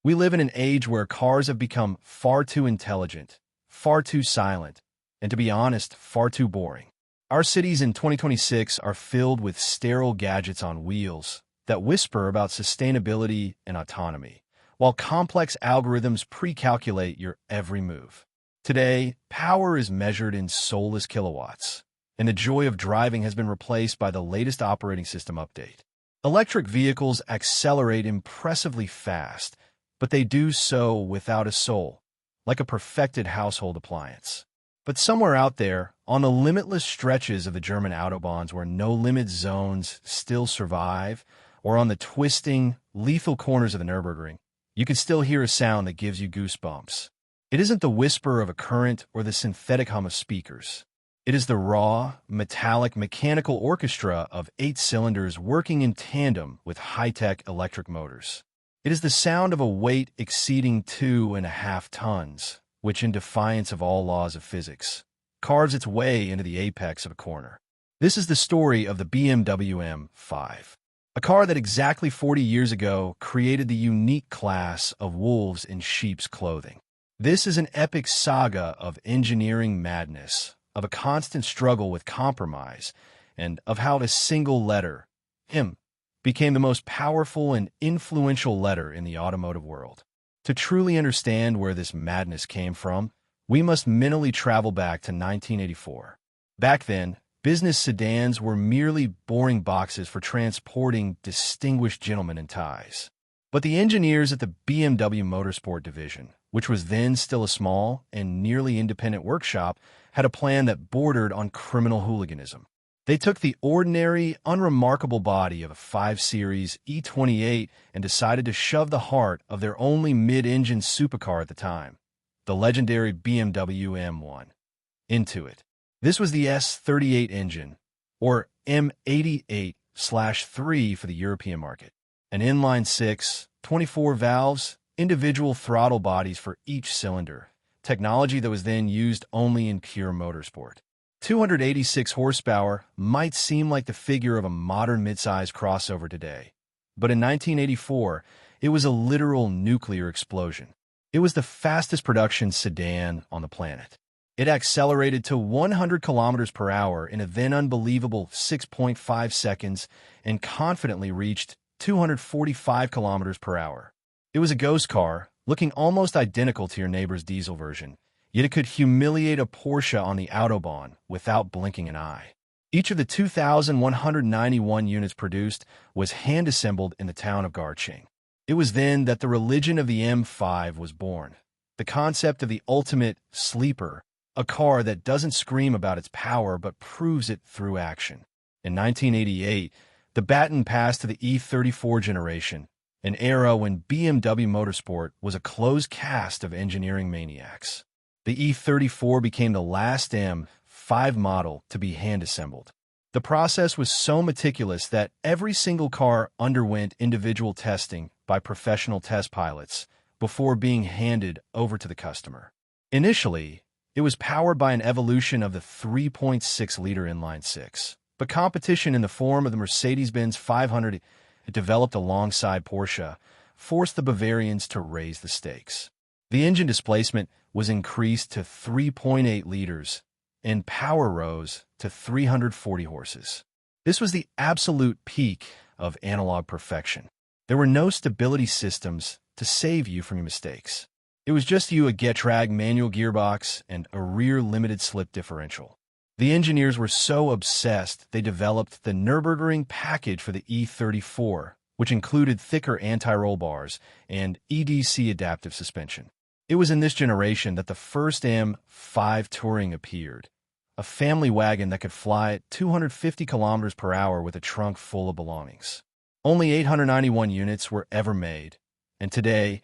We live in an age where cars have become far too intelligent, far too silent, and to be honest, far too boring. Our cities in 2026 are filled with sterile gadgets on wheels that whisper about sustainability and autonomy, while complex algorithms pre-calculate your every move. Today, power is measured in soulless kilowatts, and the joy of driving has been replaced by the latest operating system update. Electric vehicles accelerate impressively fast, but they do so without a soul, like a perfected household appliance. But somewhere out there, on the limitless stretches of the German autobahns where no-limit zones still survive, or on the twisting, lethal corners of the Nürburgring, you can still hear a sound that gives you goosebumps. It isn't the whisper of a current or the synthetic hum of speakers. It is the raw, metallic, mechanical orchestra of 8 cylinders working in tandem with high-tech electric motors. It is the sound of a weight exceeding 2.5 tons, which, in defiance of all laws of physics, carves its way into the apex of a corner. This is the story of the BMW M5, a car that exactly 40 years ago created the unique class of wolves in sheep's clothing. This is an epic saga of engineering madness, of a constant struggle with compromise, and of how a single letter, M, became the most powerful and influential letter in the automotive world. To truly understand where this madness came from, we must mentally travel back to 1984. Back then, business sedans were merely boring boxes for transporting distinguished gentlemen in ties. But the engineers at the BMW Motorsport division, which was then still a small and nearly independent workshop, had a plan that bordered on criminal hooliganism. They took the ordinary, unremarkable body of a 5 Series E28 and decided to shove the heart of their only mid-engine supercar at the time, the legendary BMW M1, into it. This was the S38 engine, or M88/3 for the European market. An inline-6, 24 valves, individual throttle bodies for each cylinder, technology that was then used only in pure motorsport. 286 horsepower might seem like the figure of a modern midsize crossover today, but in 1984, it was a literal nuclear explosion. It was the fastest production sedan on the planet. It accelerated to 100 kilometers per hour in a then unbelievable 6.5 seconds and confidently reached 245 kilometers per hour. It was a ghost car, looking almost identical to your neighbor's diesel version, yet it could humiliate a Porsche on the Autobahn without blinking an eye. Each of the 2,191 units produced was hand-assembled in the town of Garching. It was then that the religion of the M5 was born, the concept of the ultimate sleeper, a car that doesn't scream about its power but proves it through action. In 1988, the baton passed to the E34 generation, an era when BMW Motorsport was a closed cast of engineering maniacs. The E34 became the last M5 model to be hand-assembled. The process was so meticulous that every single car underwent individual testing by professional test pilots before being handed over to the customer. Initially, it was powered by an evolution of the 3.6-liter inline-6, but competition in the form of the Mercedes-Benz 500 it developed alongside Porsche forced the Bavarians to raise the stakes. The engine displacement was increased to 3.8 liters, and power rose to 340 horses. This was the absolute peak of analog perfection. There were no stability systems to save you from your mistakes. It was just you, a Getrag manual gearbox, and a rear limited slip differential. The engineers were so obsessed they developed the Nürburgring package for the E34, which included thicker anti-roll bars and EDC adaptive suspension. It was in this generation that the first M5 Touring appeared, a family wagon that could fly at 250 kilometers per hour with a trunk full of belongings. Only 891 units were ever made, and today,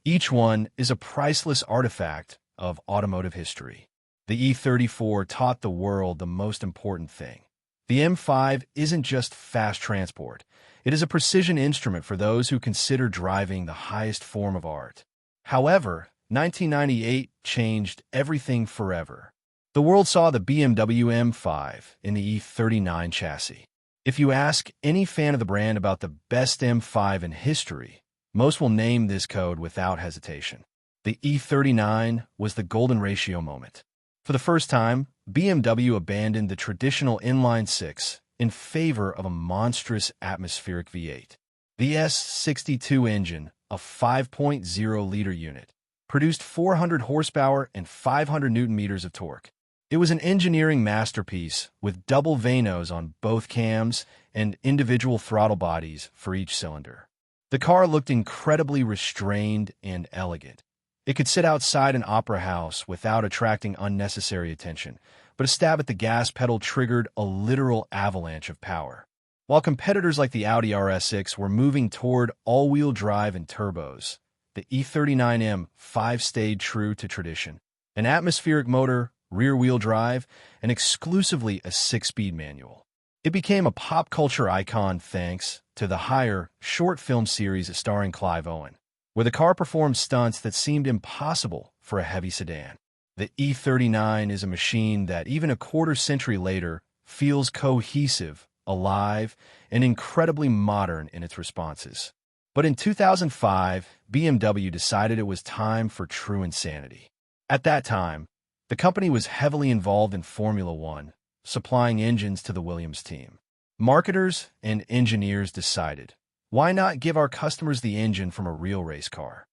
each one is a priceless artifact of automotive history. The E34 taught the world the most important thing. The M5 isn't just fast transport. It is a precision instrument for those who consider driving the highest form of art. However, 1998 changed everything forever. The world saw the BMW M5 in the E39 chassis. If you ask any fan of the brand about the best M5 in history, Most will name this code without hesitation. The E39 was the golden ratio moment. For the first time, BMW abandoned the traditional inline-six in favor of a monstrous atmospheric V8. The S62 engine, a 5.0-liter unit, produced 400 horsepower and 500 newton-meters of torque. It was an engineering masterpiece with double vanos on both cams and individual throttle bodies for each cylinder. The car looked incredibly restrained and elegant. It could sit outside an opera house without attracting unnecessary attention, but a stab at the gas pedal triggered a literal avalanche of power. While competitors like the Audi RS6 were moving toward all-wheel drive and turbos, the E39M5 stayed true to tradition. An atmospheric motor, rear-wheel drive, and exclusively a six-speed manual. It became a pop culture icon thanks to the higher, short film series starring Clive Owen, where the car performed stunts that seemed impossible for a heavy sedan. The E39 is a machine that, even a quarter-century later, feels cohesive, alive, and incredibly modern in its responses. But in 2005, BMW decided it was time for true insanity. At that time, the company was heavily involved in Formula One, supplying engines to the Williams team. Marketers and engineers decided, why not give our customers the engine from a real race car?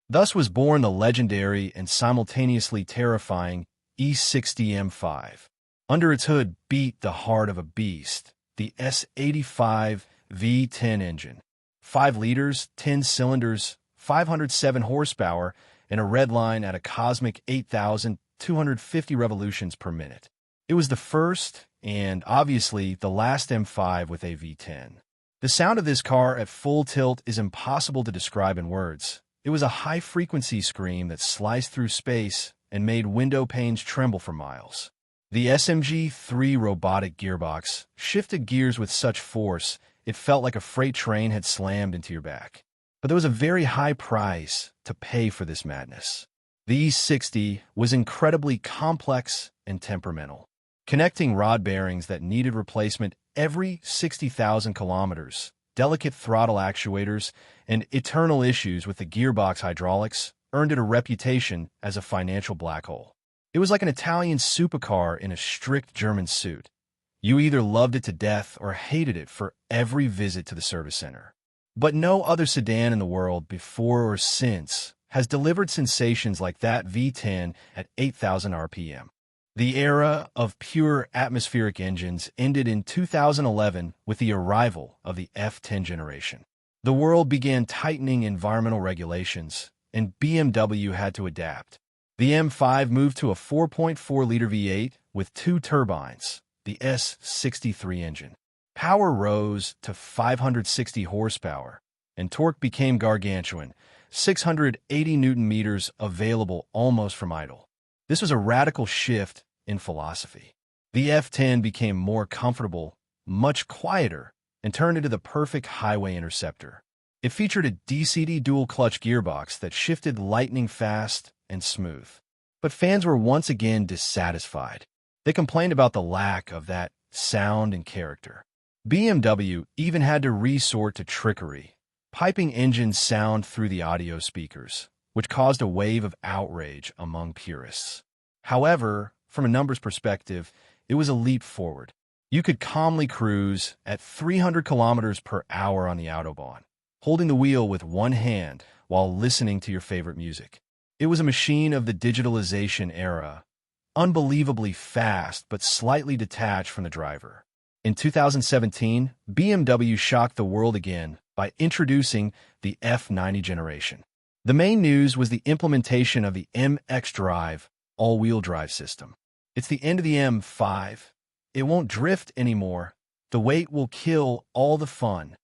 Thus was born the legendary and simultaneously terrifying E60M5. Under its hood beat the heart of a beast, the S85 V10 engine. 5 liters, 10 cylinders, 507 horsepower, and a red line at a cosmic 8,250 revolutions per minute. It was the first, and obviously the last M5 with a V10. The sound of this car at full tilt is impossible to describe in words. It was a high-frequency scream that sliced through space and made window panes tremble for miles. The SMG3 robotic gearbox shifted gears with such force it felt like a freight train had slammed into your back. But there was a very high price to pay for this madness. The E60 was incredibly complex and temperamental, connecting rod bearings that needed replacement every 60,000 kilometers, delicate throttle actuators, and eternal issues with the gearbox hydraulics earned it a reputation as a financial black hole. It was like an Italian supercar in a strict German suit. You either loved it to death or hated it for every visit to the service center. But no other sedan in the world before or since has delivered sensations like that V10 at 8,000 RPM. The era of pure atmospheric engines ended in 2011 with the arrival of the F10 generation. The world began tightening environmental regulations, and BMW had to adapt. The M5 moved to a 4.4-liter V8 with 2 turbines, the S63 engine. Power rose to 560 horsepower, and torque became gargantuan, 680 newton-meters available almost from idle. This was a radical shift in philosophy. The F10 became more comfortable, much quieter, and turned into the perfect highway interceptor. It featured a DCT dual-clutch gearbox that shifted lightning fast and smooth. But fans were once again dissatisfied. They complained about the lack of that sound and character. BMW even had to resort to trickery, piping engine sound through the audio speakers, which caused a wave of outrage among purists. However, from a numbers perspective, it was a leap forward. You could calmly cruise at 300 kilometers per hour on the Autobahn, holding the wheel with one hand while listening to your favorite music. It was a machine of the digitalization era, unbelievably fast but slightly detached from the driver. In 2017, BMW shocked the world again by introducing the F90 generation. The main news was the implementation of the MX Drive all-wheel drive system. It's the end of the M5. It won't drift anymore. The weight will kill all the fun.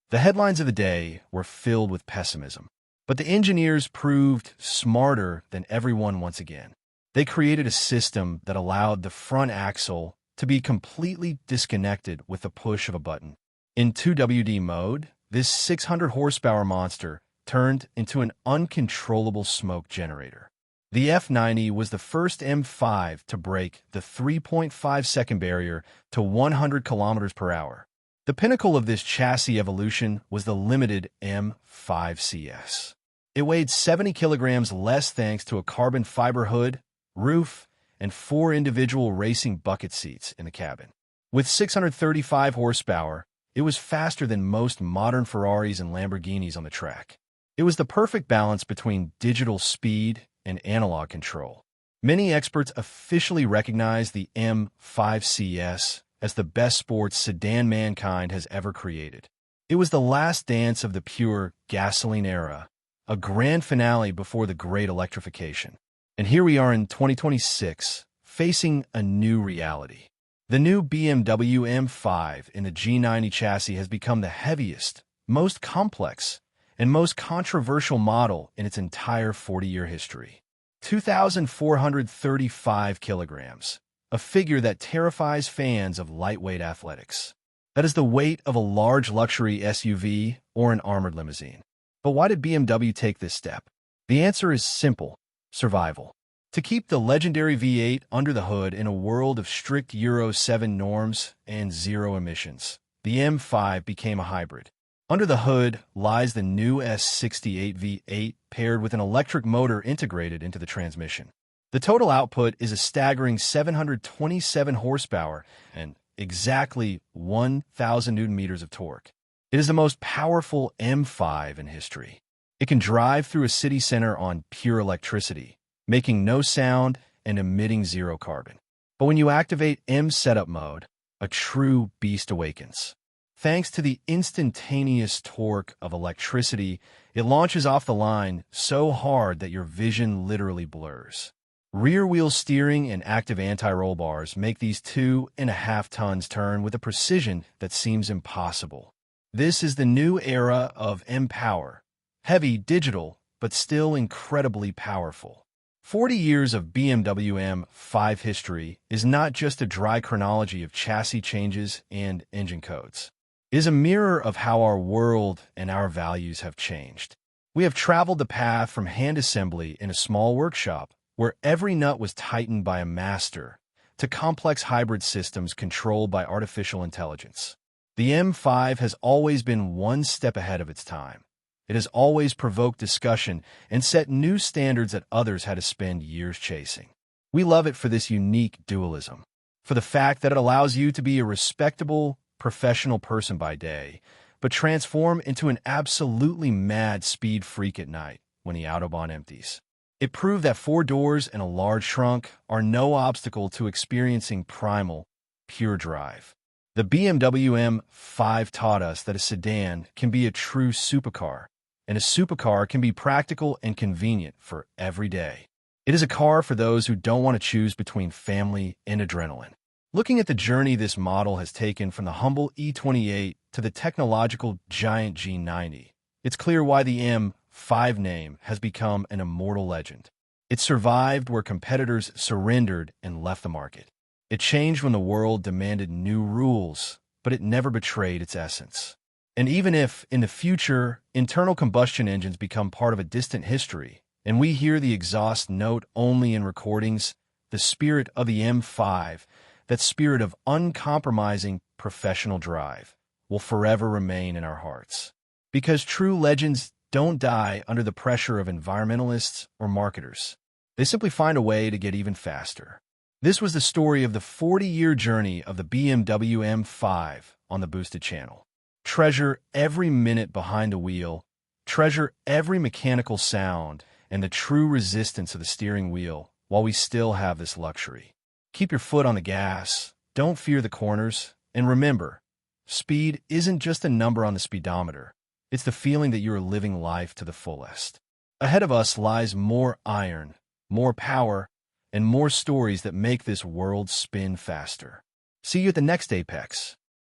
The headlines of the day were filled with pessimism. But the engineers proved smarter than everyone once again. They created a system that allowed the front axle to be completely disconnected with the push of a button. In 2WD mode, this 600 horsepower monster turned into an uncontrollable smoke generator. The F90 was the first M5 to break the 3.5-second barrier to 100 kilometers per hour. The pinnacle of this chassis evolution was the limited M5CS. It weighed 70 kilograms less thanks to a carbon fiber hood, roof, and 4 individual racing bucket seats in the cabin. With 635 horsepower, it was faster than most modern Ferraris and Lamborghinis on the track. It was the perfect balance between digital speed and analog control. Many experts officially recognize the M5CS as the best sports sedan mankind has ever created. It was the last dance of the pure gasoline era, a grand finale before the great electrification. And here we are in 2026, facing a new reality. The new BMW M5 in the G90 chassis has become the heaviest, most complex, and most controversial model in its entire 40-year history. 2,435 kilograms, a figure that terrifies fans of lightweight athletics. That is the weight of a large luxury SUV or an armored limousine. But why did BMW take this step? The answer is simple: survival. To keep the legendary V8 under the hood in a world of strict Euro 7 norms and zero emissions, the M5 became a hybrid. Under the hood lies the new S68 V8 paired with an electric motor integrated into the transmission. The total output is a staggering 727 horsepower and exactly 1,000 newton-meters of torque. It is the most powerful M5 in history. It can drive through a city center on pure electricity, making no sound and emitting zero carbon. But when you activate M setup mode, a true beast awakens. Thanks to the instantaneous torque of electricity, it launches off the line so hard that your vision literally blurs. Rear-wheel steering and active anti-roll bars make these 2.5 tons turn with a precision that seems impossible. This is the new era of M-Power. Heavy, digital, but still incredibly powerful. 40 years of BMW M5 history is not just a dry chronology of chassis changes and engine codes. It is a mirror of how our world and our values have changed. We have traveled the path from hand assembly in a small workshop, where every nut was tightened by a master, to complex hybrid systems controlled by artificial intelligence. The M5 has always been one step ahead of its time. It has always provoked discussion and set new standards that others had to spend years chasing. We love it for this unique dualism, for the fact that it allows you to be a respectable, professional person by day, but transform into an absolutely mad speed freak at night when the Autobahn empties. It proved that 4 doors and a large trunk are no obstacle to experiencing primal, pure drive. The BMW M5 taught us that a sedan can be a true supercar, and a supercar can be practical and convenient for every day. It is a car for those who don't want to choose between family and adrenaline. Looking at the journey this model has taken from the humble E28 to the technological giant G90, it's clear why the M5 name has become an immortal legend. It survived where competitors surrendered and left the market. It changed when the world demanded new rules, but it never betrayed its essence. And even if, in the future, internal combustion engines become part of a distant history, and we hear the exhaust note only in recordings, the spirit of the M5, that spirit of uncompromising professional drive, will forever remain in our hearts. Because true legends don't die under the pressure of environmentalists or marketers. They simply find a way to get even faster. This was the story of the 40-year journey of the BMW M5 on the Boosted channel. Treasure every minute behind the wheel, treasure every mechanical sound, and the true resistance of the steering wheel while we still have this luxury. Keep your foot on the gas, don't fear the corners, and remember, speed isn't just a number on the speedometer. It's the feeling that you are living life to the fullest. Ahead of us lies more iron, more power, and more stories that make this world spin faster. See you at the next Apex.